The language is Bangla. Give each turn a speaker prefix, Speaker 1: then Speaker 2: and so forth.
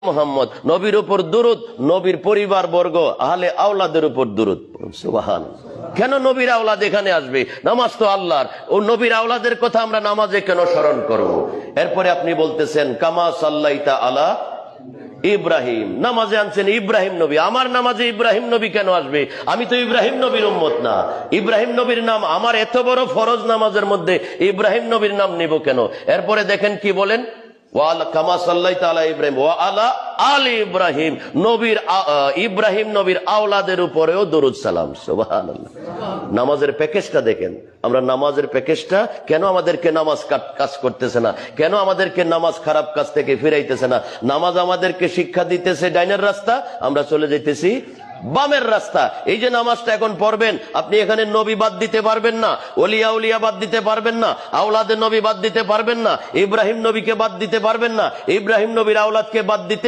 Speaker 1: মোহাম্মদ নবীর উপর দুরূদ, নবীর পরিবার বর্গ আহলে আওলাদের উপর দুরূদ। সুবহানাল্লাহ। কেন নবীর আওলাদ এখানে আসবে? নামাজ তো আল্লাহর, ও নবীর আওলাদের কথা আমরা নামাজে কেন স্মরণ করব? এরপরে আপনি বলতেছেন কামা সাল্লাইতা আলা ইব্রাহিম, নামাজে আনছেন ইব্রাহিম নবী। আমার নামাজে ইব্রাহিম নবী কেন আসবে? আমি তো ইব্রাহিম নবীর উম্মত না। ইব্রাহিম নবীর নাম আমার এত বড় ফরজ নামাজের মধ্যে ইব্রাহিম নবীর নাম নিব কেন? এরপরে দেখেন কি বলেন, ইব্রাহিম নবীর আওলাদের উপরেও দরুদ সালাম। সুবহানাল্লাহ। নামাজের প্যাকেজটা দেখেন, আমরা নামাজের প্যাকেজটা কেন আমাদেরকে নামাজ কাজ করতেছে না, কেন আমাদেরকে নামাজ খারাপ কাজ থেকে ফিরাইতেছে না? নামাজ আমাদেরকে শিক্ষা দিতেছে ডাইনের রাস্তা, আমরা চলে যাইতেছি বামের রাস্তা। এই যে নামাজটা এখন পড়বেন, আপনি এখানে নবী বাদ দিতে পারবেন না, ওলিয়া উলিয়া বাদ দিতে পারবেন না, আওলাদের নবী বাদ দিতে পারবেন না, ইব্রাহিম নবীকে বাদ দিতে পারবেন না, ইব্রাহিম নবীর আওলাদকে বাদ দিতে